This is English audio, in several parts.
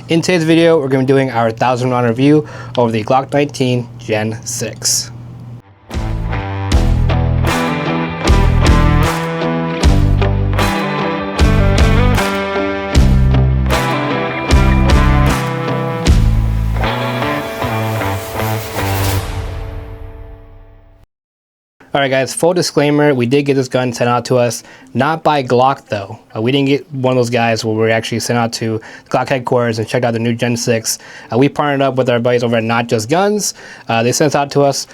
In today's video, we're going to be doing our 1000 round review over the Glock 19 Gen 6. Alright guys, full disclaimer, we did get this gun sent out to us, not by Glock though. We didn't get one of those guys where we actually sent out to Glock headquarters and checked out the new Gen 6. We partnered up with our buddies over at Not Just Guns. They sent it out to us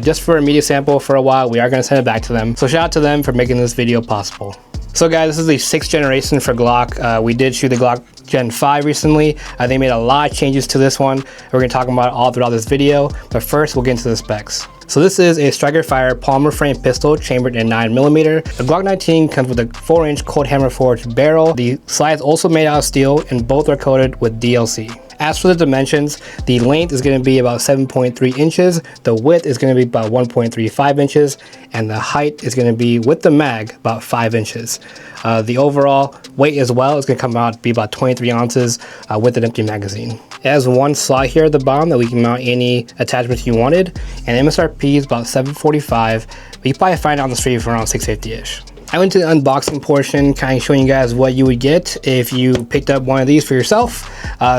just for a media sample for a while. We are going to send it back to them. So shout out to them for making this video possible. So guys, this is the 6th generation for Glock. We did shoot the Glock Gen 5 recently. They made a lot of changes to this one. We're going to talk about it all throughout this video, but first we'll get into the specs. So this is a striker fire polymer frame pistol chambered in 9mm. The Glock 19 comes with a 4-inch cold hammer forged barrel. The slide is also made out of steel and both are coated with DLC. As for the dimensions, the length is going to be about 7.3 inches, the width is going to be about 1.35 inches, and the height is going to be, with the mag, about 5 inches. The overall weight as well is going to come out to be about 23 ounces with an empty magazine. It has one slot here at the bottom that we can mount any attachments you wanted, and MSRP is about $745, but you probably find it on the street for around $650-ish. I went to the unboxing portion, kind of showing you guys what you would get if you picked up one of these for yourself.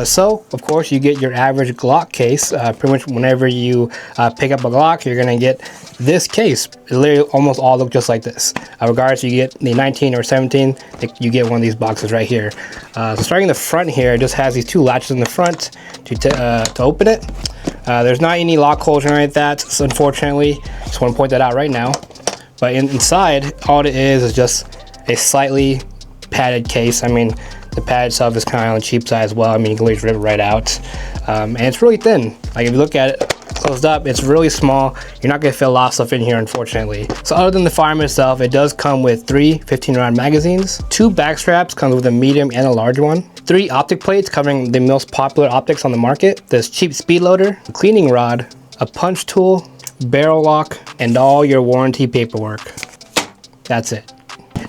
So, of course, you get your average Glock case. Pretty much whenever you pick up a Glock, you're going to get this case. It literally almost all look just like this. Regardless, you get the 19 or 17, you get one of these boxes right here. So starting in the front here, it just has these two latches in the front to open it. There's not any lock holes or anything like that, so unfortunately. Just want to point that out right now. But inside, all it is just a slightly padded case. I mean, the pad itself is kind of on the cheap side as well. I mean, you can literally rip it right out. And it's really thin. Like, if you look at it closed up, it's really small. You're not going to fit a lot of stuff in here, unfortunately. So other than the firearm itself, it does come with 3 15-round magazines. 2 back straps, comes with a medium and a large one. 3 optic plates covering the most popular optics on the market. This cheap speed loader, a cleaning rod, a punch tool, barrel lock, and all your warranty paperwork. That's it.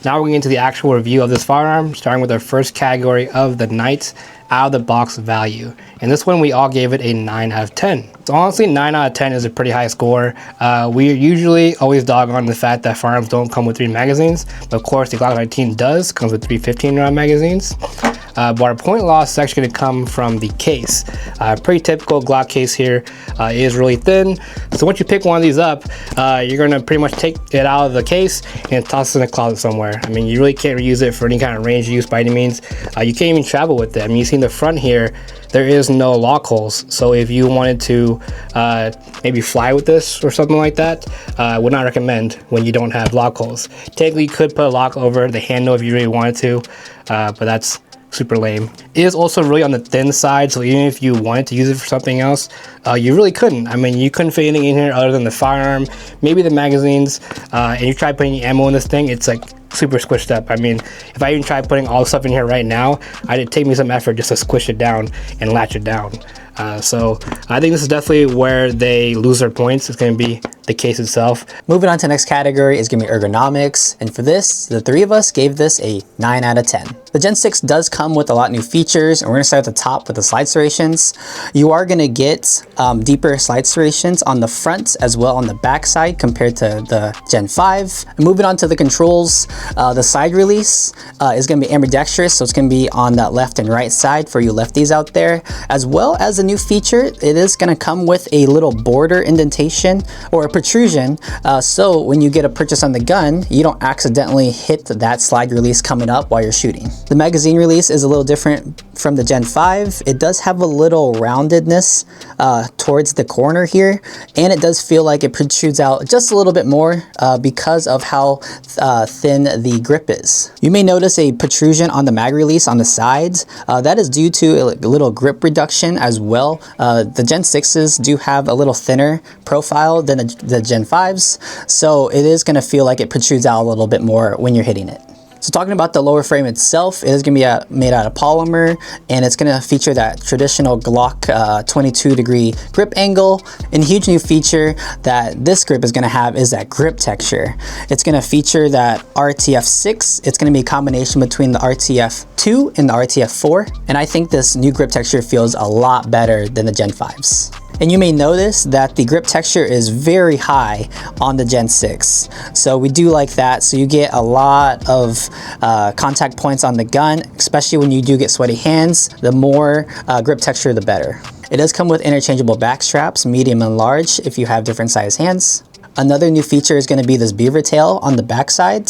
Now we're getting into the actual review of this firearm, starting with our first category of the night, out of the box value. And this one we all gave it a 9 out of 10. So honestly, 9 out of 10 is a pretty high score. We usually always dog on the fact that firearms don't come with 3 magazines, but of course the Glock 19 does, comes with 3 15-round magazines. But our point loss is actually going to come from the case. Pretty typical Glock case here. It is really thin. So once you pick one of these up, you're going to pretty much take it out of the case and toss it in a closet somewhere. I mean, you really can't reuse it for any kind of range use by any means. You can't even travel with it. I mean, you see in the front here, there is no lock holes. So if you wanted to maybe fly with this or something like that, I would not recommend when you don't have lock holes. Technically, you could put a lock over the handle if you really wanted to, but that's super lame. It is also really on the thin side, so even if you wanted to use it for something else, you really couldn't. I mean, you couldn't fit anything in here other than the firearm, maybe the magazines, and you try putting ammo in this thing, it's like super squished up. I mean, if I even tried putting all the stuff in here right now, it'd take me some effort just to squish it down and latch it down. So I think this is definitely where they lose their points. It's going to be the case itself. Moving on to the next category is going to be ergonomics, and for this, the 3 of us gave this a 9 out of 10. The Gen 6 does come with a lot of new features, and we're going to start at the top with the slide serrations. You are going to get deeper slide serrations on the front as well on the back side compared to the Gen 5. And moving on to the controls, the side release is going to be ambidextrous, so it's going to be on that left and right side for you lefties out there, as well as a new feature. It is going to come with a little border indentation or a protrusion, so when you get a purchase on the gun, you don't accidentally hit that slide release coming up while you're shooting. The magazine release is a little different from the Gen 5. It does have a little roundedness towards the corner here, and it does feel like it protrudes out just a little bit more because of how thin the grip is. You may notice a protrusion on the mag release on the sides. That is due to a little grip reduction as well. The Gen 6s do have a little thinner profile than the Gen 5s, so it is going to feel like it protrudes out a little bit more when you're hitting it. So talking about the lower frame itself, it is going to be made out of polymer, and it's going to feature that traditional Glock 22-degree grip angle. And a huge new feature that this grip is going to have is that grip texture. It's going to feature that RTF6. It's going to be a combination between the RTF2 and the RTF4. And I think this new grip texture feels a lot better than the Gen 5s. And you may notice that the grip texture is very high on the Gen 6. So we do like that. So you get a lot of contact points on the gun, especially when you do get sweaty hands. The more grip texture, the better. It does come with interchangeable back straps, medium and large, if you have different size hands. Another new feature is going to be this beaver tail on the back side.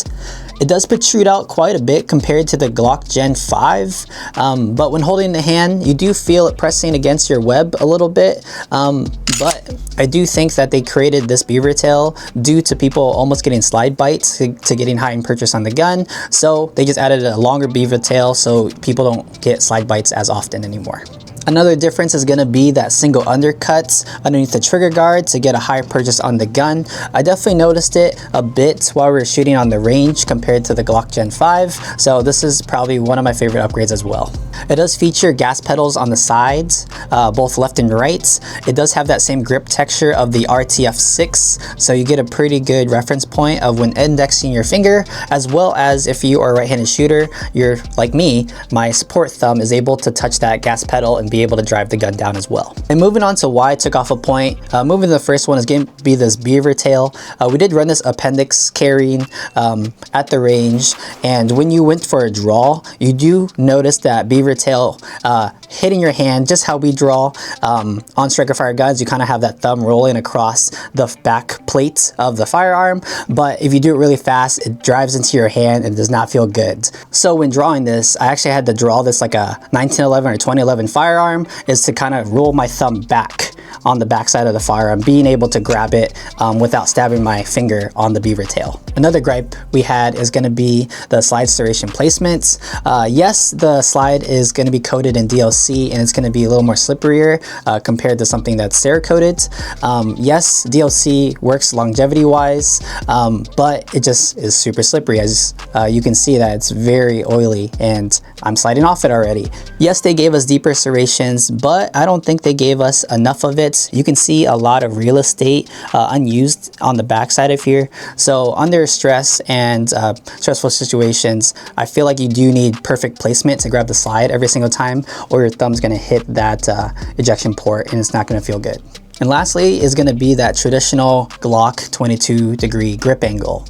It does protrude out quite a bit compared to the Glock Gen 5, but when holding the hand, you do feel it pressing against your web a little bit, but I do think that they created this beaver tail due to people almost getting slide bites to getting high in purchase on the gun, so they just added a longer beaver tail so people don't get slide bites as often anymore. Another difference is going to be that single undercut underneath the trigger guard to get a higher purchase on the gun. I definitely noticed it a bit while we were shooting on the range compared to the Glock Gen 5, so this is probably one of my favorite upgrades as well. It does feature gas pedals on the sides, both left and right. It does have that same grip texture of the RTF6, so you get a pretty good reference point of when indexing your finger, as well as if you are a right-handed shooter, you're like me, my support thumb is able to touch that gas pedal and be able to drive the gun down as well. And moving on to why I took off a point, moving to the first one is going to be this beaver tail. We did run this appendix carrying at the range, and when you went for a draw, you do notice that beaver tail hitting your hand, just how we draw on striker fire guns. You kind of have that thumb rolling across the back plate of the firearm, but if you do it really fast, it drives into your hand and does not feel good. So when drawing this, I actually had to draw this like a 1911 or 2011 firearm, is to kind of roll my thumb back on the back side of the firearm, being able to grab it without stabbing my finger on the beaver tail. Another gripe we had is going to be the slide serration placements. Yes, the slide is going to be coated in DLC and it's going to be a little more slipperier compared to something that's Cerakoted. Yes, DLC works longevity wise, but it just is super slippery. As you can see that it's very oily and I'm sliding off it already. Yes, they gave us deeper serrations, but I don't think they gave us enough of it. You can see a lot of real estate unused on the back side of here. So under stress and stressful situations, I feel like you do need perfect placement to grab the slide every single time, or your thumb's going to hit that ejection port and it's not going to feel good. And lastly is going to be that traditional Glock 22-degree grip angle.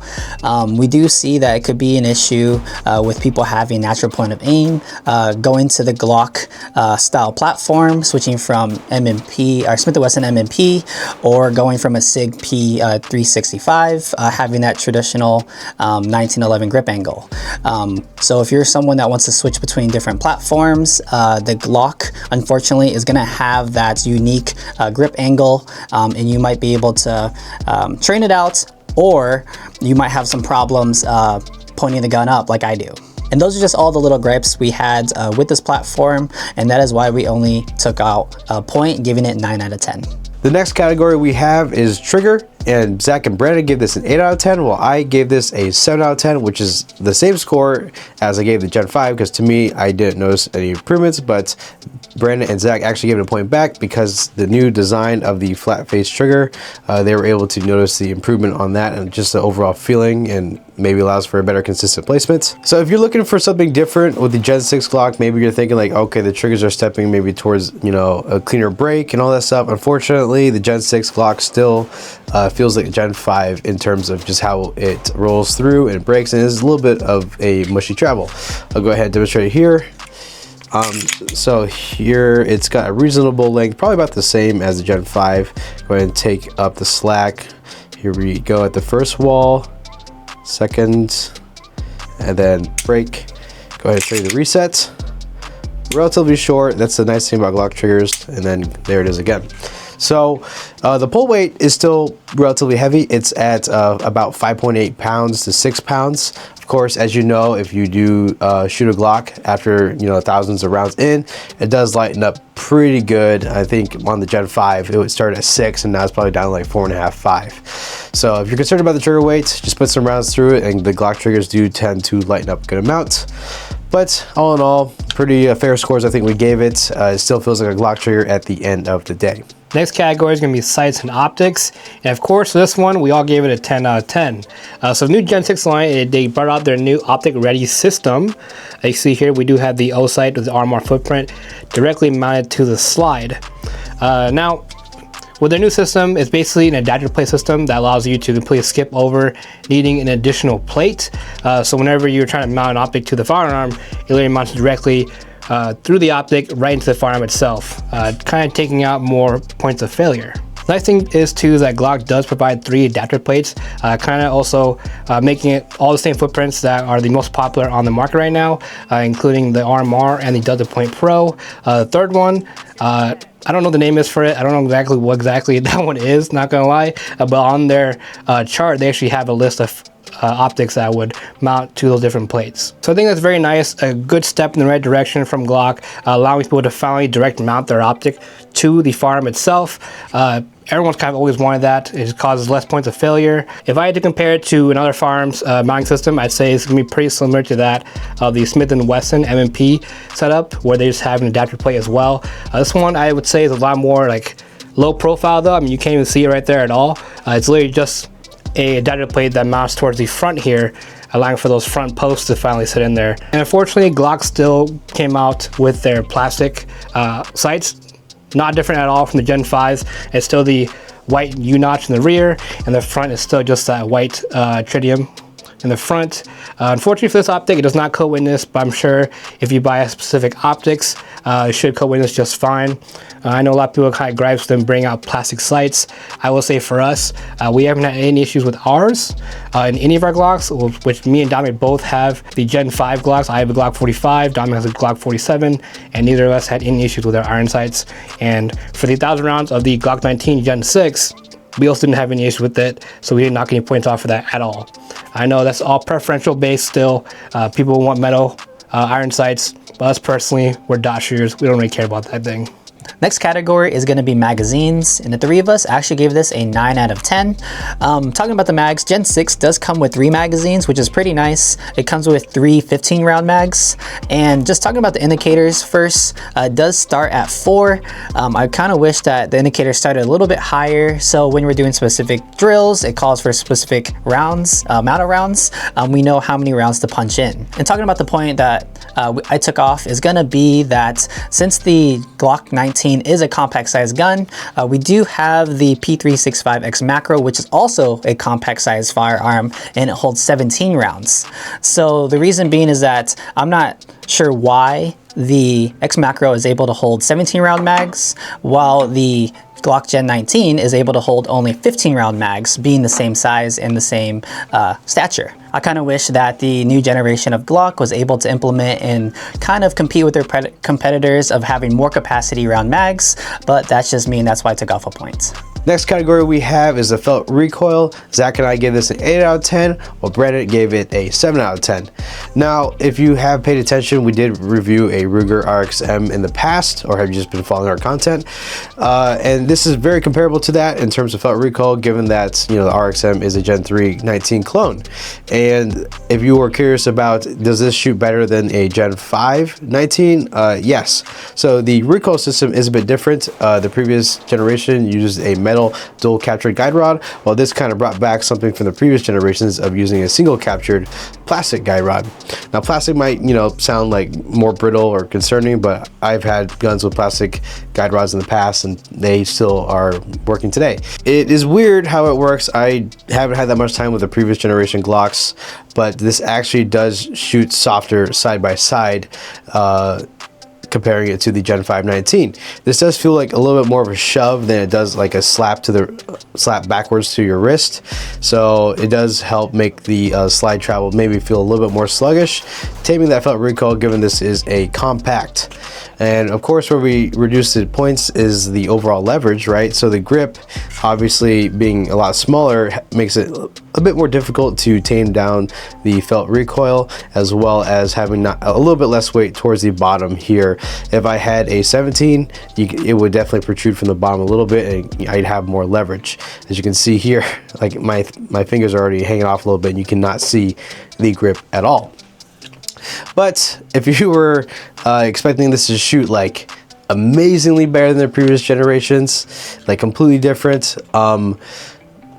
We do see that it could be an issue with people having natural point of aim, going to the Glock style platform, switching from M&P or Smith & Wesson M&P, or going from a SIG P365, having that traditional 1911 grip angle. So if you're someone that wants to switch between different platforms, the Glock unfortunately is going to have that unique grip angle, and you might be able to train it out, or you might have some problems pointing the gun up like I do. And those are just all the little gripes we had with this platform, and that is why we only took out a point, giving it 9 out of 10. The next category we have is trigger, and Zach and Brandon gave this an 8 out of 10, while I gave this a 7 out of 10, which is the same score as I gave the Gen 5, because to me, I didn't notice any improvements, but Brandon and Zach actually gave it a point back because the new design of the flat face trigger, they were able to notice the improvement on that and just the overall feeling, and maybe allows for a better consistent placement. So if you're looking for something different with the Gen 6 Glock, maybe you're thinking like, okay, the triggers are stepping maybe towards, you know, a cleaner break and all that stuff. Unfortunately, the Gen 6 Glock still feels like a Gen 5 in terms of just how it rolls through and breaks, and is a little bit of a mushy travel. I'll go ahead and demonstrate it here. So here it's got a reasonable length, probably about the same as the Gen 5. Go ahead and take up the slack. Here we go at the first wall, second, and then break. Go ahead and show you the reset. Relatively short. That's the nice thing about Glock triggers. And then there it is again. So the pull weight is still relatively heavy. It's at about 5.8 pounds to 6 pounds. Of course, as you know, if you do shoot a Glock after, you know, thousands of rounds in, it does lighten up pretty good. I think on the Gen 5, it would start at 6, and now it's probably down to like 4.5, 5. So if you're concerned about the trigger weight, just put some rounds through it, and the Glock triggers do tend to lighten up a good amount. But all in all, pretty fair scores I think we gave it. It still feels like a Glock trigger at the end of the day. Next category is going to be sights and optics. And of course, this one, we all gave it a 10 out of 10. So the new Gen 6 line, they brought out their new optic ready system. As you see here, we do have the Osight with the RMR footprint directly mounted to the slide. Now, with their new system, it's basically an adaptive plate system that allows you to completely skip over needing an additional plate. So whenever you're trying to mount an optic to the firearm, it literally mounts directly through the optic right into the firearm itself, kind of taking out more points of failure. The nice thing is too that Glock does provide 3 adapter plates, kind of also making it all the same footprints that are the most popular on the market right now, including the RMR and the Delta Point Pro. The third one, I don't know the name is for it. I don't know exactly what that one is, not gonna lie, but on their chart they actually have a list of optics that would mount to those different plates. So I think that's very nice, a good step in the right direction from Glock, allowing people to finally direct mount their optic to the firearm itself. Everyone's kind of always wanted that. It just causes less points of failure. If I had to compare it to another firearm's mounting system, I'd say it's gonna be pretty similar to that of the Smith & Wesson M&P setup, where they just have an adapter plate as well. This one I would say is a lot more like low profile though. I mean, you can't even see it right there at all. It's literally just a adapter plate that mounts towards the front here, allowing for those front posts to finally sit in there. And unfortunately, Glock still came out with their plastic sights. Not different at all from the Gen 5s. It's still the white U-notch in the rear, and the front is still just that white tritium in the front. Unfortunately for this optic, it does not co-witness, but I'm sure if you buy a specific optics, it should co-witness just fine. I know a lot of people kind of gripes them bring out plastic sights. I will say for us, we haven't had any issues with ours in any of our Glocks, which me and Dominic both have the Gen 5 Glocks. I have a Glock 45, Dominic has a Glock 47, and neither of us had any issues with our iron sights. And for the 1,000 rounds of the Glock 19 Gen 6, we also didn't have any issues with it, so we didn't knock any points off for that at all. I know that's all preferential based still. People want metal iron sights, but us personally, we're dot shooters. We don't really care about that thing. Next category is going to be magazines, and the 3 of us actually gave this a 9 out of 10. Talking about the mags, Gen 6 does come with 3 magazines, which is pretty nice. It comes with 3 15-round mags, and just talking about the indicators first, it does start at 4. I kind of wish that the indicator started a little bit higher, so when we're doing specific drills, it calls for specific rounds, amount of rounds. We know how many rounds to punch in. And talking about the point that I took off is going to be that since the Glock 19 is a compact size gun, we do have the P365X macro, which is also a compact size firearm, and it holds 17 rounds. So the reason being is that I'm not sure why the X macro is able to hold 17 round mags while the Glock Gen 19 is able to hold only 15 round mags, being the same size and the same stature. I kind of wish that the new generation of Glock was able to implement and kind of compete with their competitors of having more capacity around mags, but that's just me, and that's why I took off a point. Next category we have is the felt recoil. Zach and I gave this an 8 out of 10, while Brandon gave it a 7 out of 10. Now, if you have paid attention, we did review a Ruger RXM in the past, or have you just been following our content? And this is very comparable to that in terms of felt recoil, given that, you know, the RXM is a Gen 3 19 clone. And if you were curious about, does this shoot better than a Gen 5 19? Yes. So the recoil system is a bit different. The previous generation used a metal dual captured guide rod, while this kind of brought back something from the previous generations of using a single captured plastic guide rod. Now, plastic might, you know, sound like more brittle or concerning, but I've had guns with plastic guide rods in the past, and they still are working today. It is weird how it works. I haven't had that much time with the previous generation Glocks, but this actually does shoot softer side by side, comparing it to the Gen 5 19. This does feel like a little bit more of a shove than it does like a slap backwards to your wrist. So it does help make the slide travel maybe feel a little bit more sluggish, taming that felt recoil, given this is a compact. And of course, where we reduce the points is the overall leverage, right? So the grip, obviously being a lot smaller, makes it a bit more difficult to tame down the felt recoil, as well as having a little bit less weight towards the bottom here. If I had a 17, it would definitely protrude from the bottom a little bit, and I'd have more leverage. As you can see here, like my fingers are already hanging off a little bit, and you cannot see the grip at all. But if you were expecting this to shoot like amazingly better than the previous generations, like completely different,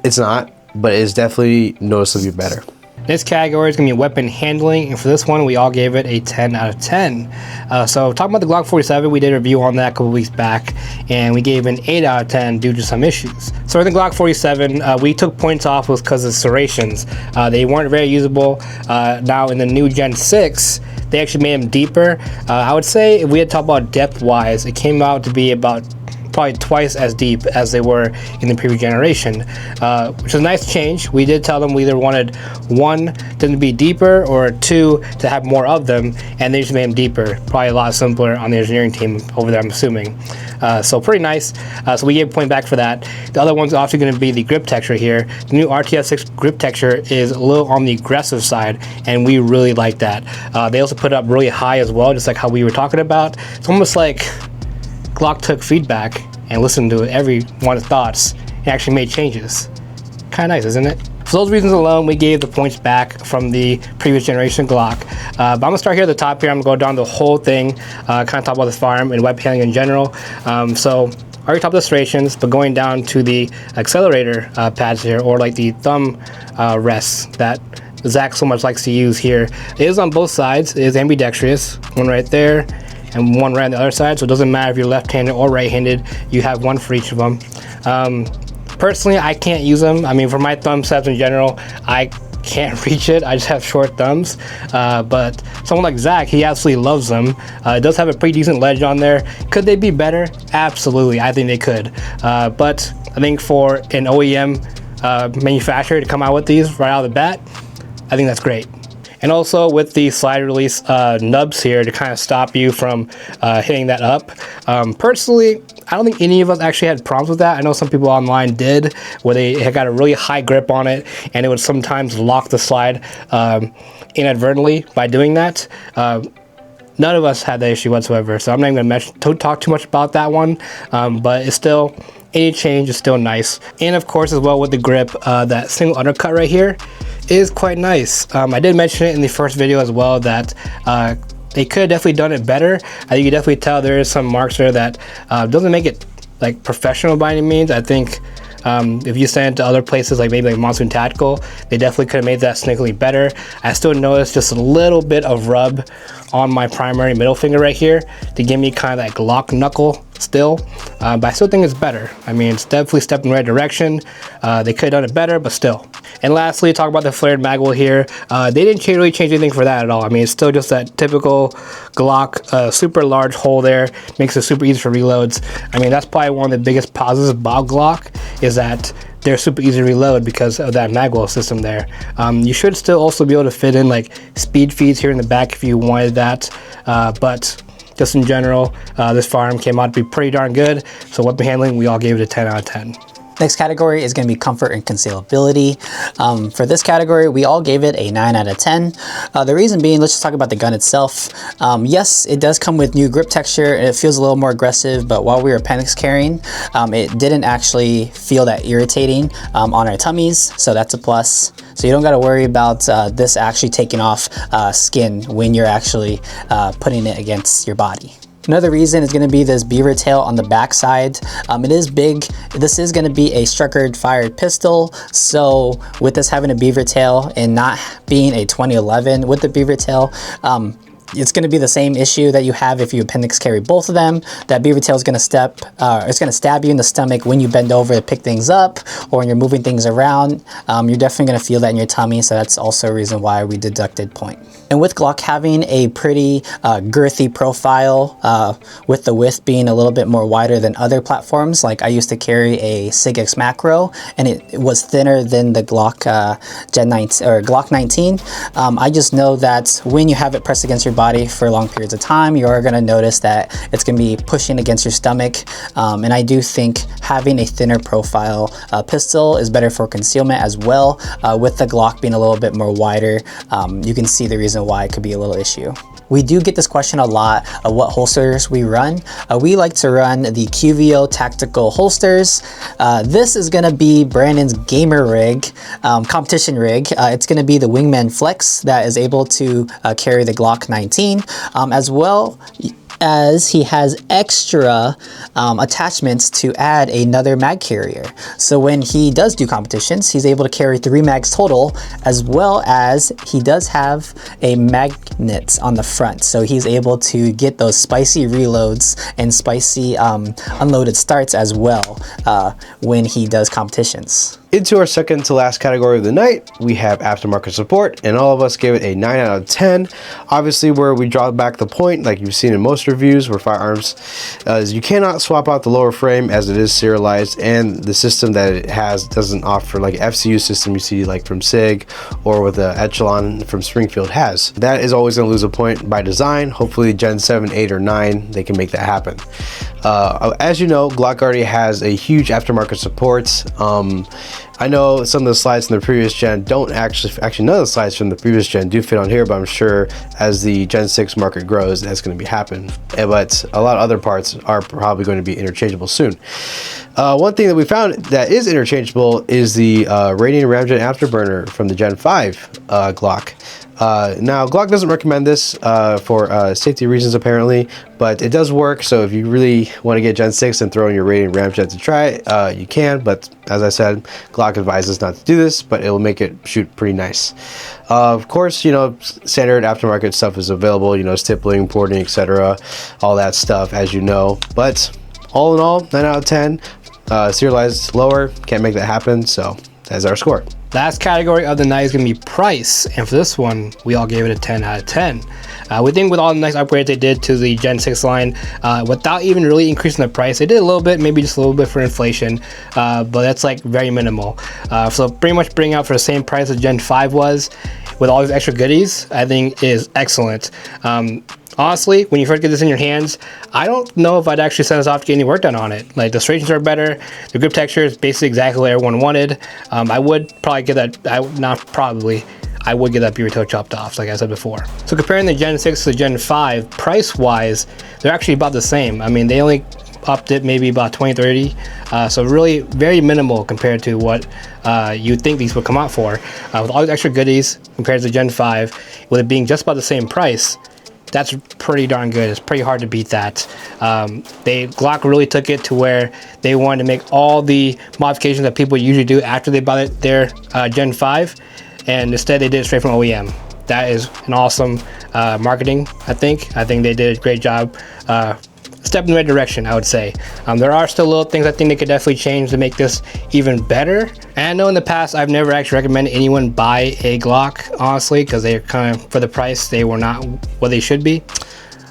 it's not, but it's definitely noticeably better. This category is going to be weapon handling, and for this one, we all gave it a 10 out of 10. So talking about the Glock 47, we did a review on that a couple weeks back, and we gave an 8 out of 10 due to some issues. So in the Glock 47, we took points off because of serrations. They weren't very usable. Now in the new Gen 6, they actually made them deeper. I would say if we had talked about depth-wise, it came out to be about probably twice as deep as they were in the previous generation, which is a nice change. We did tell them we either wanted one, them to be deeper, or two, to have more of them, and they just made them deeper. Probably a lot simpler on the engineering team over there, I'm assuming. So pretty nice. So we gave a point back for that. The other one's also going to be the grip texture here. The new RTS6 grip texture is a little on the aggressive side, and we really like that. They also put it up really high as well, just like how we were talking about. It's almost like Glock took feedback and listened to everyone's thoughts and actually made changes. Kind of nice, isn't it? For those reasons alone, we gave the points back from the previous generation Glock. But I'm gonna start here at the top here. I'm gonna go down the whole thing, kind of talk about this firearm and weapon handling in general. So I already talked about the serrations, but going down to the accelerator pads here, or like the thumb rests that Zach so much likes to use here. It is on both sides. It is ambidextrous. One right there, and one right on the other side, so it doesn't matter if you're left-handed or right-handed, you have one for each of them. Personally, I can't use them. I mean, for my thumb setups in general, I can't reach it. I just have short thumbs. But someone like Zach, he absolutely loves them. It does have a pretty decent ledge on there. Could they be better? Absolutely, I think they could. But I think for an OEM manufacturer to come out with these right out of the bat, I think that's great. And also with the slide release nubs here to kind of stop you from hitting that up. Personally, I don't think any of us actually had problems with that. I know some people online did, where they had got a really high grip on it, and it would sometimes lock the slide inadvertently by doing that. None of us had that issue whatsoever, so I'm not even going to talk too much about that one, but it's still, any change is still nice. And of course, as well with the grip, that single undercut right here is quite nice. I did mention it in the first video as well that they could have definitely done it better. I think you definitely tell there is some marks there that doesn't make it like professional by any means. I think if you send it to other places like maybe like Monsoon Tactical, they definitely could have made that significantly better. I still noticed just a little bit of rub on my primary middle finger right here to give me kind of that Glock knuckle still, but I still think it's better. I mean, it's definitely a step in the right direction. They could have done it better, but still. And lastly, talk about the flared magwell here. They didn't really change anything for that at all. I mean, it's still just that typical Glock, super large hole there, makes it super easy for reloads. I mean, that's probably one of the biggest positives about Glock, is that they're super easy to reload because of that magwell system there. You should still also be able to fit in like speed feeds here in the back if you wanted that, but just in general, this firearm came out to be pretty darn good. So weapon handling, we all gave it a 10 out of 10. Next category is going to be comfort and concealability. For this category, we all gave it a 9 out of 10. The reason being, let's just talk about the gun itself. Yes, it does come with new grip texture and it feels a little more aggressive, but while we were appendix carrying, it didn't actually feel that irritating on our tummies, so that's a plus. So you don't got to worry about this actually taking off skin when you're actually putting it against your body. Another reason is going to be this beaver tail on the back side. It is big. This is going to be a Strucker fired pistol. So with this having a beaver tail and not being a 2011 with the beaver tail, it's going to be the same issue that you have if you appendix carry both of them. That beaver tail is going to it's going to stab you in the stomach when you bend over to pick things up, or when you're moving things around. You're definitely going to feel that in your tummy, so that's also a reason why we deducted point. And with Glock having a pretty girthy profile, with the width being a little bit more wider than other platforms, like I used to carry a SIG-X macro, and it was thinner than the Glock Gen 19 or Glock 19. I just know that when you have it pressed against your body, body for long periods of time, you are going to notice that it's going to be pushing against your stomach. And I do think having a thinner profile pistol is better for concealment as well. With the Glock being a little bit more wider, you can see the reason why it could be a little issue. We do get this question a lot of what holsters we run. We like to run the QVO Tactical Holsters. This is gonna be Brandon's gamer rig, competition rig. It's gonna be the Wingman Flex that is able to carry the Glock 19, as well as he has extra attachments to add another mag carrier. So when he does do competitions, he's able to carry 3 mags total, as well as he does have a magnet on the front. So he's able to get those spicy reloads and spicy unloaded starts as well when he does competitions. Into our second to last category of the night, we have aftermarket support, and all of us gave it a 9 out of 10. Obviously, where we draw back the point, like you've seen in most reviews for firearms, is you cannot swap out the lower frame as it is serialized, and the system that it has doesn't offer like FCU system you see like from SIG or with the Echelon from Springfield has. That is always going to lose a point by design. Hopefully Gen 7, 8, or 9, they can make that happen. As you know, Glock already has a huge aftermarket support. I know some of the slides from the previous gen don't actually none of the slides from the previous gen do fit on here, but I'm sure as the Gen 6 market grows, that's going to be happening. But a lot of other parts are probably going to be interchangeable soon. One thing that we found that is interchangeable is the Radiant Ramjet Afterburner from the Gen 5 Glock. Now, Glock doesn't recommend this for safety reasons apparently, but it does work. So if you really want to get Gen 6 and throw in your Radiant Ramjet to try it, you can. But as I said, Glock advises not to do this, but it will make it shoot pretty nice. Of course, you know, standard aftermarket stuff is available, you know, stippling, porting, etc., all that stuff, as you know. But all in all, 9 out of 10. Serialized lower, can't make that happen, so that's our score. Last category of the night is going to be price, and for this one, we all gave it a 10 out of 10. We think with all the nice upgrades they did to the Gen 6 line, without even really increasing the price, they did a little bit, maybe just a little bit for inflation, but that's like very minimal. So pretty much bring out for the same price as Gen 5 was, with all these extra goodies, I think is excellent. Honestly, when you first get this in your hands, I don't know if I'd actually send this off to get any work done on it. Like, the serrations are better, the grip texture is basically exactly what everyone wanted. I would probably get that, I would get that beaver toe chopped off, like I said before. So comparing the Gen 6 to the Gen 5, price-wise, they're actually about the same. I mean, they only upped it maybe about 20, 30. So really very minimal compared to what you'd think these would come out for. With all these extra goodies compared to the Gen 5, with it being just about the same price, that's pretty darn good. It's pretty hard to beat that. Glock really took it to where they wanted to make all the modifications that people usually do after they buy their Gen 5, and instead they did it straight from OEM. That is an awesome marketing, I think. I think they did a great job. Step in the right direction, I would say. There are still little things I think they could definitely change to make this even better. And I know in the past I've never actually recommended anyone buy a Glock, honestly, because they're kind of, for the price, they were not what they should be.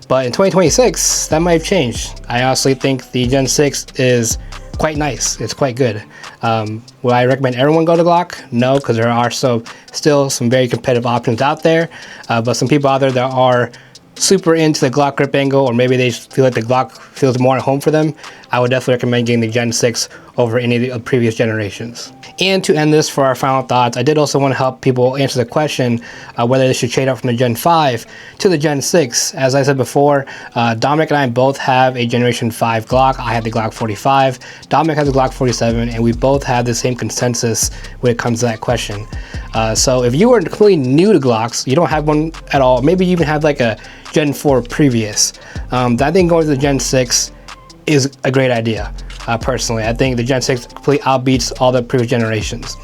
But in 2026, that might have changed. I honestly think the Gen 6 is quite nice. It's quite good. Would I recommend everyone go to Glock? No, because there are still some very competitive options out there. But some people out there that are super into the Glock grip angle, or maybe they feel like the Glock feels more at home for them, I would definitely recommend getting the Gen 6 over any of the previous generations. And to end this for our final thoughts, I did also want to help people answer the question whether they should trade up from the Gen 5 to the Gen 6. As I said before, Dominic and I both have a Generation 5 Glock. I have the Glock 45, Dominic has the Glock 47, and we both have the same consensus when it comes to that question. So if you are completely new to Glocks, you don't have one at all, maybe you even have like a Gen 4 previous, I think going to the Gen 6 is a great idea. Personally, I think the Gen 6 completely outbeats all the previous generations.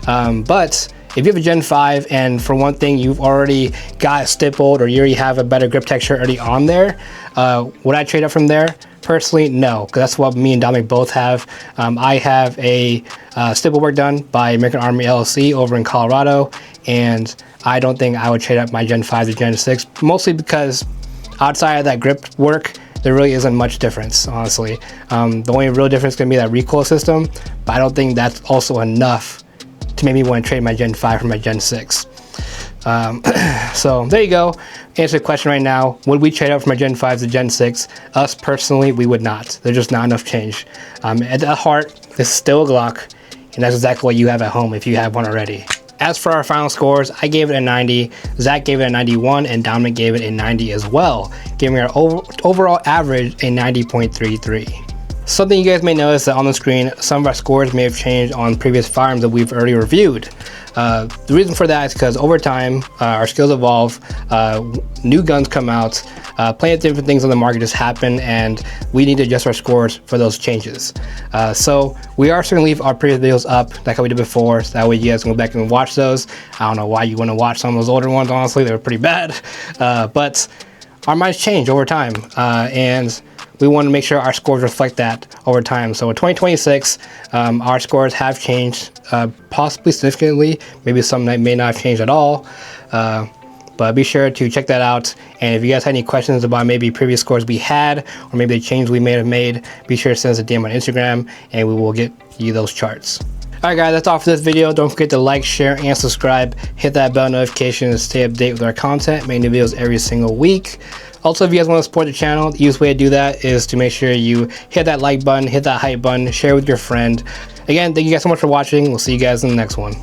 But if you have a Gen 5 and for one thing you've already got it stippled, or you already have a better grip texture already on there, would I trade up from there? Personally, no, because that's what me and Dominic both have. I have a stipple work done by American Army LLC over in Colorado, and I don't think I would trade up my Gen 5 to Gen 6, mostly because outside of that grip work, there really isn't much difference, honestly. The only real difference is going to be that recoil system, but I don't think that's also enough to make me want to trade my Gen 5 for my Gen 6. So there you go. Answer the question right now. Would we trade up from a Gen 5 to Gen 6? Us personally, we would not. There's just not enough change. At the heart, this is still a Glock, and that's exactly what you have at home if you have one already. As for our final scores, I gave it a 90, Zach gave it a 91, and Dominic gave it a 90 as well, giving our overall average a 90.33. Something you guys may notice that on the screen, some of our scores may have changed on previous firearms that we've already reviewed. The reason for that is because over time, our skills evolve, new guns come out, plenty of different things on the market just happen, and we need to adjust our scores for those changes. So we are certainly leave our previous videos up like how we did before, so that way you guys can go back and watch those. I don't know why you want to watch some of those older ones, honestly, they were pretty bad. But our minds change over time, and we want to make sure our scores reflect that over time. So in 2026, our scores have changed, possibly significantly. Maybe some that may not have changed at all. But be sure to check that out. And if you guys have any questions about maybe previous scores we had, or maybe the changes we may have made, be sure to send us a DM on Instagram, and we will get you those charts. Alright guys, that's all for this video. Don't forget to like, share, and subscribe. Hit that bell notification to stay updated with our content. Making new videos every single week. Also, if you guys want to support the channel, the easiest way to do that is to make sure you hit that like button, hit that hype button, share with your friend. Again, thank you guys so much for watching. We'll see you guys in the next one.